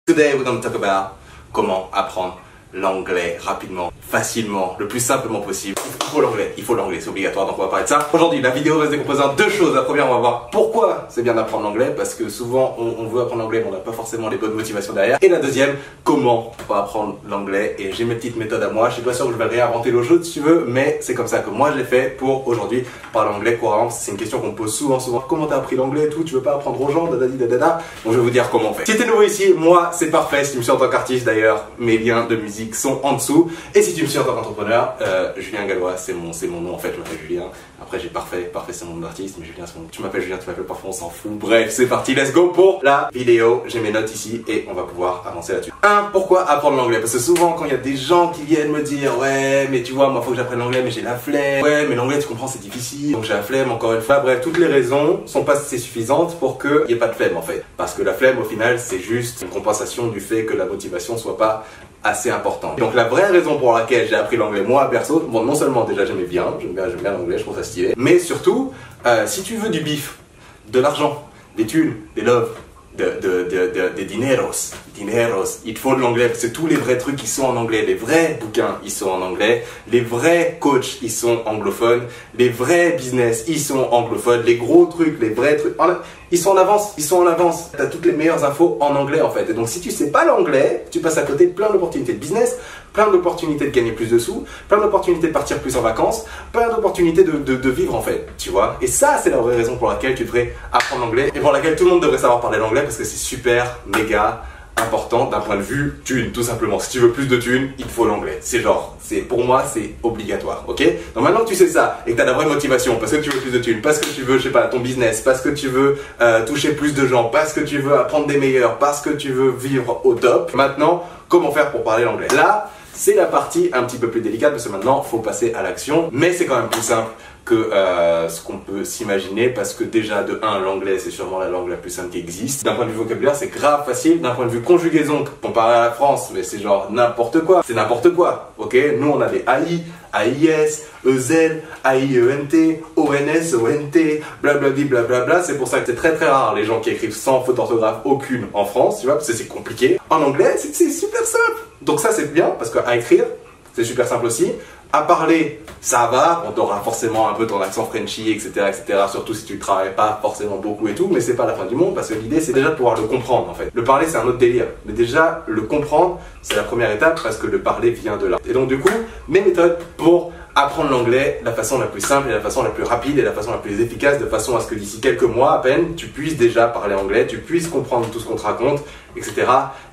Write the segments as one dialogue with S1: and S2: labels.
S1: Today we're going to talk about comment apprendre l'anglais rapidement, facilement, le plus simplement possible. Il faut l'anglais, c'est obligatoire, donc on va parler de ça. Aujourd'hui, la vidéo va se décomposer en deux choses. La première, on va voir pourquoi c'est bien d'apprendre l'anglais, parce que souvent on veut apprendre l'anglais mais on n'a pas forcément les bonnes motivations derrière. Et la deuxième, comment on va apprendre l'anglais. Et j'ai mes petites méthodes à moi, je suis pas sûr que je vais réinventer l'eau chaude si tu veux, mais c'est comme ça que moi je l'ai fait pour aujourd'hui parler anglais couramment. C'est une question qu'on me pose souvent. Comment t'as appris l'anglais et tout, tu veux pas apprendre aux gens, dadadi dadada. Donc je vais vous dire comment on fait. Si t'es nouveau ici, moi c'est parfait. Si tu me suis en tant qu'artiste d'ailleurs, mes liens de musique sont en dessous. Et si tu me suis en tant qu'entrepreneur, Julien Gallois, c'est mon nom en fait, je m'appelle Julien. Après j'ai parfait c'est mon nom d'artiste, mais Julien c'est mon nom. Tu m'appelles Julien, tu m'appelles parfois, on s'en fout. Bref, c'est parti, let's go pour la vidéo. J'ai mes notes ici et on va pouvoir avancer là-dessus. Pourquoi apprendre l'anglais? Parce que souvent quand il y a des gens qui viennent me dire ouais mais tu vois moi faut que j'apprenne l'anglais mais j'ai la flemme. Ouais mais l'anglais tu comprends c'est difficile, donc j'ai la flemme encore une fois. Bref, toutes les raisons sont pas assez suffisantes pour qu'il n'y ait pas de flemme en fait. Parce que la flemme au final c'est juste une compensation du fait que la motivation soit pas assez important. Donc la vraie raison pour laquelle j'ai appris l'anglais moi perso, bon non seulement déjà j'aime bien l'anglais, je trouve ça stylé, mais surtout si tu veux du bif, de l'argent, des thunes, des loves, des dineros, il te faut de l'anglais parce que tous les vrais trucs ils sont en anglais, les vrais bouquins ils sont en anglais, les vrais coachs ils sont anglophones, les vrais business ils sont anglophones, les gros trucs, les vrais trucs, ils sont en avance, t'as toutes les meilleures infos en anglais en fait. Et donc si tu sais pas l'anglais, tu passes à côté de plein d'opportunités de business, plein d'opportunités de gagner plus de sous, plein d'opportunités de partir plus en vacances, plein d'opportunités de vivre en fait, tu vois. Et ça c'est la vraie raison pour laquelle tu devrais apprendre l'anglais et pour laquelle tout le monde devrait savoir parler l'anglais parce que c'est super, méga important d'un point de vue thune, tout simplement. Si tu veux plus de thunes, il te faut l'anglais. Pour moi, c'est obligatoire, ok? Donc maintenant que tu sais ça et que tu as la vraie motivation, parce que tu veux plus de thunes, parce que tu veux, je sais pas, ton business, parce que tu veux toucher plus de gens, parce que tu veux apprendre des meilleurs, parce que tu veux vivre au top, maintenant, comment faire pour parler l'anglais? Là, c'est la partie un petit peu plus délicate parce que maintenant, il faut passer à l'action, mais c'est quand même plus simple que ce qu'on peut s'imaginer parce que déjà de 1 l'anglais c'est sûrement la langue la plus simple qui existe. D'un point de vue vocabulaire c'est grave facile, d'un point de vue conjugaison comparé à la France mais c'est genre n'importe quoi, c'est n'importe quoi, ok? Nous on a des AI, AIS, EZ, AIENT, ONS, ONT, blablabli blablabla, c'est pour ça que c'est très très rare les gens qui écrivent sans faute d'orthographe aucune en France, tu vois, parce que c'est compliqué. En anglais c'est super simple, donc ça c'est bien parce qu'à écrire c'est super simple aussi. À parler, ça va, on aura forcément un peu ton accent Frenchy, etc., surtout si tu ne travailles pas forcément beaucoup et tout, mais c'est pas la fin du monde parce que l'idée c'est déjà de pouvoir le comprendre en fait. Le parler c'est un autre délire, mais déjà le comprendre c'est la première étape parce que le parler vient de là. Et donc du coup, mes méthodes pour apprendre l'anglais, la façon la plus simple et la façon la plus rapide et la façon la plus efficace, de façon à ce que d'ici quelques mois à peine, tu puisses déjà parler anglais, tu puisses comprendre tout ce qu'on te raconte, etc.,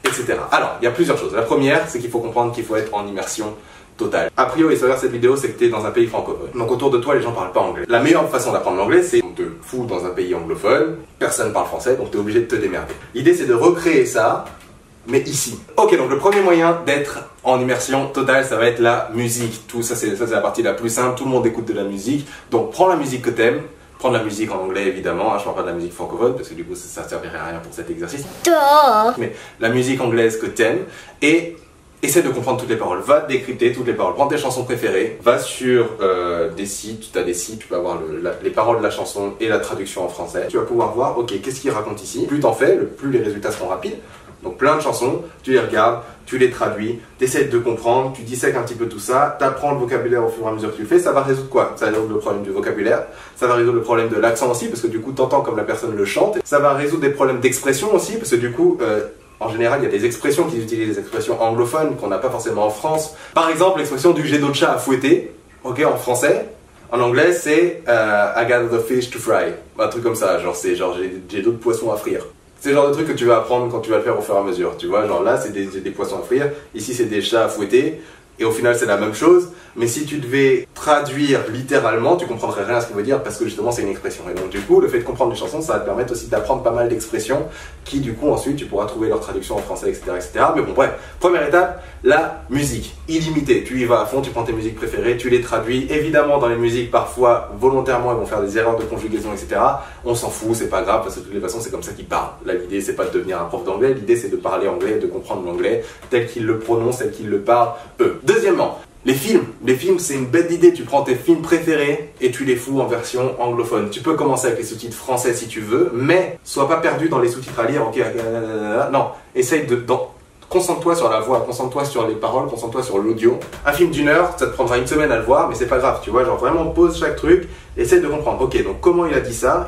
S1: etc. Alors, il y a plusieurs choses. La première, c'est qu'il faut comprendre qu'il faut être en immersion totale. A priori, ça veut dire cette vidéo, c'est que tu es dans un pays francophone. Donc autour de toi, les gens parlent pas anglais. La meilleure façon d'apprendre l'anglais, c'est de te foutre dans un pays anglophone, personne parle français, donc tu es obligé de te démerder. L'idée, c'est de recréer ça, mais ici. Ok, donc le premier moyen d'être en immersion totale, ça va être la musique. Tout ça, c'est la partie la plus simple. Tout le monde écoute de la musique. Donc prends la musique que t'aimes. Prends de la musique en anglais évidemment. Je parle pas de la musique francophone parce que du coup ça servirait à rien pour cet exercice. Mais la musique anglaise que t'aimes et essaie de comprendre toutes les paroles. Va décrypter toutes les paroles. Prends tes chansons préférées. Va sur des sites. Tu as des sites. Tu peux avoir les paroles de la chanson et la traduction en français. Tu vas pouvoir voir. Ok, qu'est-ce qu'il raconte ici? Plus t'en fais, plus les résultats seront rapides. Donc plein de chansons, tu les regardes, tu les traduis, tu essaies de comprendre, tu dissèques un petit peu tout ça, tu apprends le vocabulaire au fur et à mesure que tu le fais, ça va résoudre quoi? Ça va résoudre le problème du vocabulaire, ça va résoudre le problème de l'accent aussi, parce que du coup t'entends comme la personne le chante, ça va résoudre des problèmes d'expression aussi, parce que du coup, en général, il y a des expressions qu'ils utilisent, des expressions anglophones qu'on n'a pas forcément en France. Par exemple, l'expression du j'ai d'autres chats à fouetter, ok, en français. En anglais, c'est I got the fish to fry, un truc comme ça, genre j'ai d'autres poissons à frire. C'est le genre de truc que tu vas apprendre quand tu vas le faire au fur et à mesure, tu vois, genre là c'est des poissons à frire, ici c'est des chats à fouetter, et au final c'est la même chose, mais si tu devais traduire littéralement, tu comprendrais rien à ce qu'il veut dire parce que justement c'est une expression. Et donc du coup, le fait de comprendre les chansons, ça va te permettre aussi d'apprendre pas mal d'expressions qui du coup ensuite tu pourras trouver leur traduction en français, etc. Mais bon bref, première étape, la musique, illimitée. Tu y vas à fond, tu prends tes musiques préférées, tu les traduis. Évidemment dans les musiques, parfois volontairement ils vont faire des erreurs de conjugaison, etc. On s'en fout, c'est pas grave parce que de toutes les façons c'est comme ça qu'ils parlent. Là l'idée c'est pas de devenir un prof d'anglais, l'idée c'est de parler anglais, de comprendre l'anglais tel qu'ils le prononcent, tel qu'ils le parlent eux. Deuxièmement, Les films c'est une bête d'idée, tu prends tes films préférés et tu les fous en version anglophone. Tu peux commencer avec les sous-titres français si tu veux, mais sois pas perdu dans les sous-titres à lire, ok, non, essaye concentre-toi sur la voix, concentre-toi sur les paroles, concentre-toi sur l'audio. Un film d'1 heure, ça te prendra une semaine à le voir, mais c'est pas grave, tu vois, genre vraiment pose chaque truc, essaye de comprendre. Ok, donc comment il a dit ça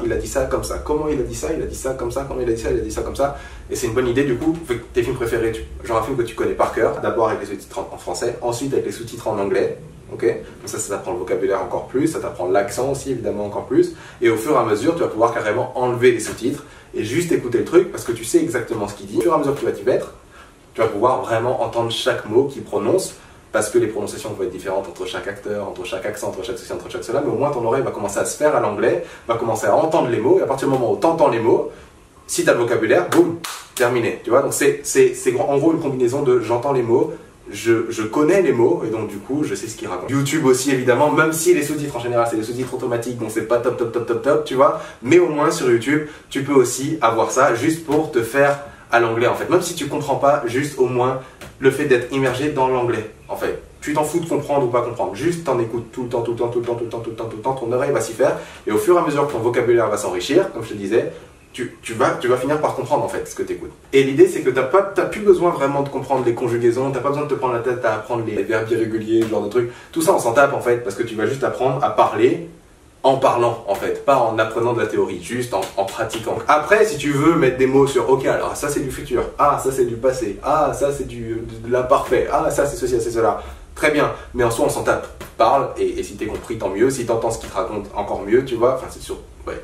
S1: comme ça. Comment il a dit ça comme ça. Comment il a dit ça comme ça. Et c'est une bonne idée du coup, tes films préférés, genre un film que tu connais par cœur, d'abord avec les sous-titres en français, ensuite avec les sous-titres en anglais. Ok, donc ça t'apprend le vocabulaire encore plus, ça t'apprend l'accent aussi évidemment encore plus, et au fur et à mesure tu vas pouvoir carrément enlever les sous-titres et juste écouter le truc parce que tu sais exactement ce qu'il dit. Au fur et à mesure que tu vas t'y mettre, tu vas pouvoir vraiment entendre chaque mot qu'il prononce, parce que les prononciations vont être différentes entre chaque acteur, entre chaque accent, entre chaque ceci, entre chaque cela, mais au moins ton oreille va commencer à se faire à l'anglais, va commencer à entendre les mots, et à partir du moment où tu entends les mots, si tu as le vocabulaire, boum, terminé, tu vois. Donc c'est en gros une combinaison de j'entends les mots, je connais les mots, et donc du coup je sais ce qu'ils racontent. YouTube aussi évidemment, même si les sous-titres en général c'est des sous-titres automatiques, donc c'est pas top, tu vois, mais au moins sur YouTube, tu peux aussi avoir ça juste pour te faire à l'anglais en fait, même si tu comprends pas, juste au moins le fait d'être immergé dans l'anglais en fait. Tu t'en fous de comprendre ou pas comprendre, juste t'en écoutes tout le temps, ton oreille va s'y faire, et au fur et à mesure que ton vocabulaire va s'enrichir, comme je te disais, tu vas finir par comprendre en fait ce que tu écoutes. Et l'idée c'est que t'as plus besoin vraiment de comprendre les conjugaisons, t'as pas besoin de te prendre la tête à apprendre les verbes irréguliers, ce genre de trucs, tout ça on s'en tape en fait, parce que tu vas juste apprendre à parler en parlant en fait, pas en apprenant de la théorie, juste en pratiquant. Après, si tu veux mettre des mots sur ok, alors ça c'est du futur, ah ça c'est du passé, ah ça c'est de l'imparfait, ah ça c'est ceci, c'est cela, très bien, mais en soi on s'en tape, parle, et si t'es compris tant mieux, si t'entends ce qu'il te raconte encore mieux, tu vois, enfin c'est sûr, ouais,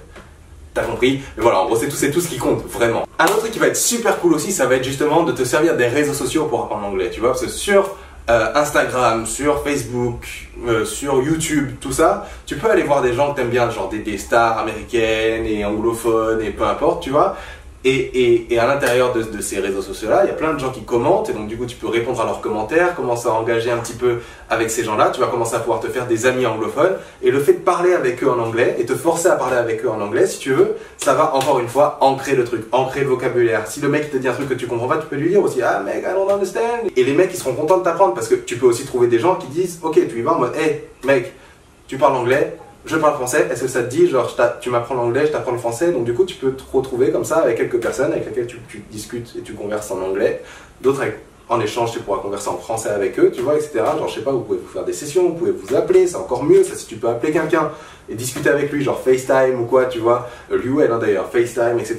S1: t'as compris, mais voilà, en gros c'est tout ce qui compte, vraiment. Un autre truc qui va être super cool aussi, ça va être justement de te servir des réseaux sociaux pour apprendre l'anglais, tu vois, parce que sur Instagram, sur Facebook, sur YouTube, tout ça, tu peux aller voir des gens que t'aimes bien, genre des stars américaines et anglophones et peu importe, tu vois. Et à l'intérieur de ces réseaux sociaux-là, il y a plein de gens qui commentent, et donc du coup tu peux répondre à leurs commentaires, commencer à engager un petit peu avec ces gens-là, tu vas commencer à pouvoir te faire des amis anglophones, et le fait de parler avec eux en anglais, et te forcer à parler avec eux en anglais, si tu veux, ça va encore une fois ancrer le truc, ancrer le vocabulaire. Si le mec te dit un truc que tu comprends pas, tu peux lui dire aussi « Ah mec, I don't understand !» Et les mecs ils seront contents de t'apprendre, parce que tu peux aussi trouver des gens qui disent « Ok, tu y vas en mode « Hey mec, tu parles anglais ?» Je parle français, est-ce que ça te dit, genre tu m'apprends l'anglais, je t'apprends le français, donc du coup tu peux te retrouver comme ça avec quelques personnes avec lesquelles tu discutes et tu converses en anglais, d'autres en échange tu pourras converser en français avec eux, tu vois, etc. Genre je sais pas, vous pouvez vous faire des sessions, vous pouvez vous appeler, c'est encore mieux, ça si tu peux appeler quelqu'un et discuter avec lui, genre FaceTime ou quoi, tu vois, lui ou elle hein, d'ailleurs, FaceTime, etc.,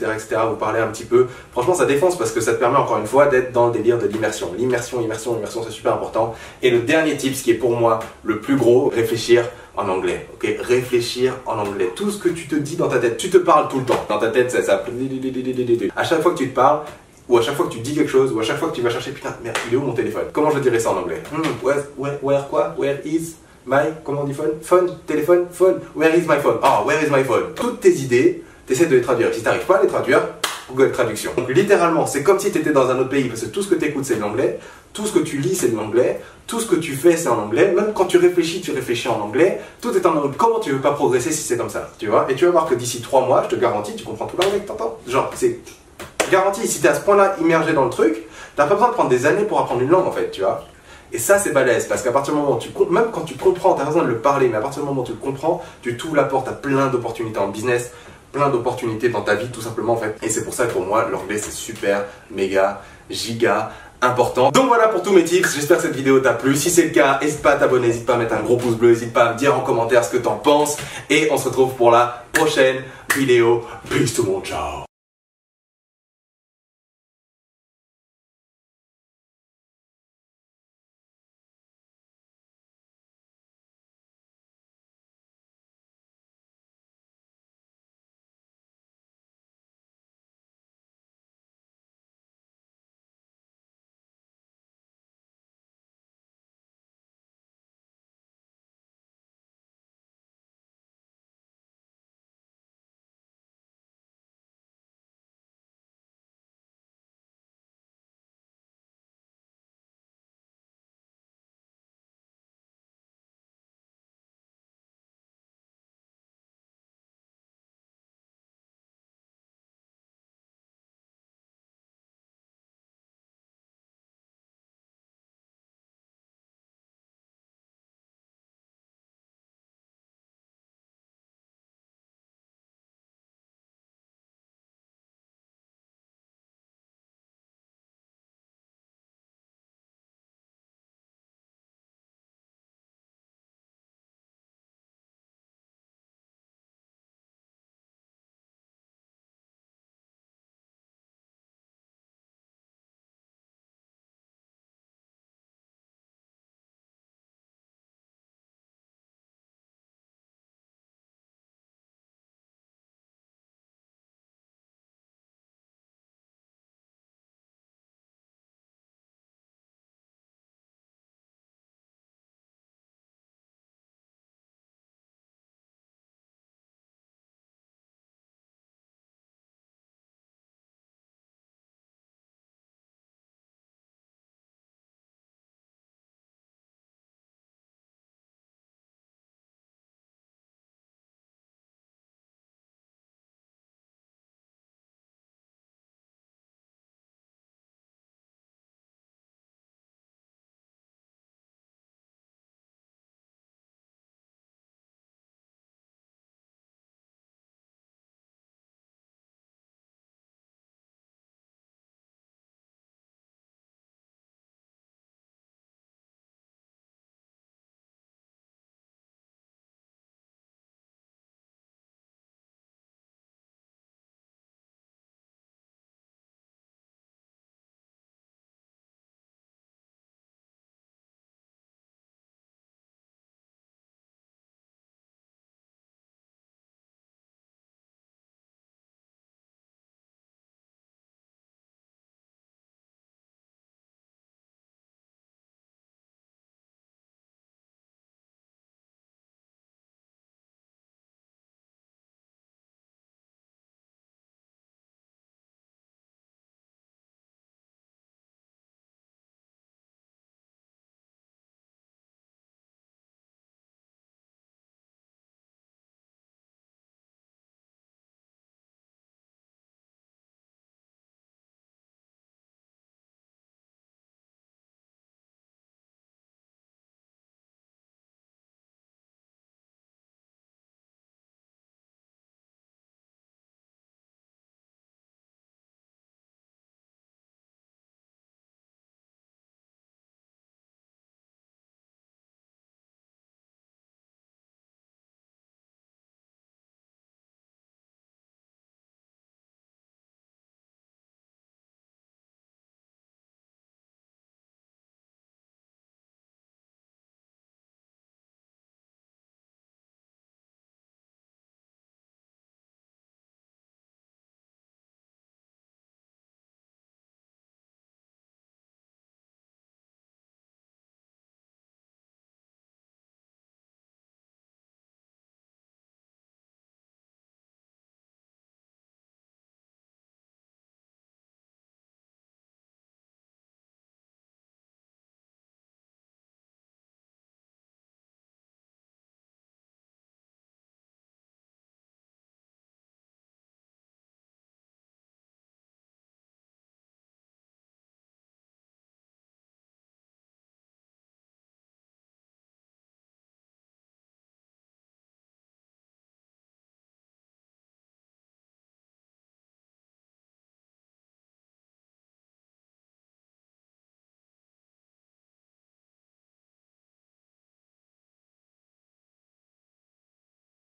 S1: vous parlez un petit peu, franchement ça défonce parce que ça te permet encore une fois d'être dans le délire de l'immersion, l'immersion c'est super important. Et le dernier tip, ce qui est pour moi le plus gros, réfléchir en anglais, ok, réfléchir en anglais. Tout ce que tu te dis dans ta tête, tu te parles tout le temps. Dans ta tête, ça à chaque fois que tu te parles, ou à chaque fois que tu dis quelque chose, ou à chaque fois que tu vas chercher, putain, merde, il est où mon téléphone? Comment je dirais ça en anglais? Where is my, comment on dit phone? Phone, téléphone, phone, where is my phone? Oh, where is my phone? Toutes tes idées, t'essaies de les traduire. Si t'arrives pas à les traduire, Google Traduction. Donc littéralement, c'est comme si tu étais dans un autre pays, parce que tout ce que tu écoutes c'est de l'anglais, tout ce que tu lis c'est de l'anglais, tout ce que tu fais c'est en anglais, même quand tu réfléchis en anglais, tout est en anglais. Comment tu veux pas progresser si c'est comme ça, tu vois? Et tu vas voir que d'ici 3 mois, je te garantis, tu comprends tout l'anglais que t'entends. Genre, c'est garanti, si t'es à ce point-là immergé dans le truc, t'as pas besoin de prendre des années pour apprendre une langue en fait, tu vois? Et ça c'est balèze, parce qu'à partir du moment où même quand tu comprends, t'as besoin de le parler, mais à partir du moment où tu le comprends, tu t'ouvres la porte à plein d'opportunités en business, plein d'opportunités dans ta vie tout simplement en fait. Et c'est pour ça que pour moi l'anglais c'est super, méga, giga important. Donc voilà pour tous mes tips, j'espère que cette vidéo t'a plu. Si c'est le cas, n'hésite pas à t'abonner, n'hésite pas à mettre un gros pouce bleu, n'hésite pas à me dire en commentaire ce que t'en penses. Et on se retrouve pour la prochaine vidéo. Peace to mon ciao.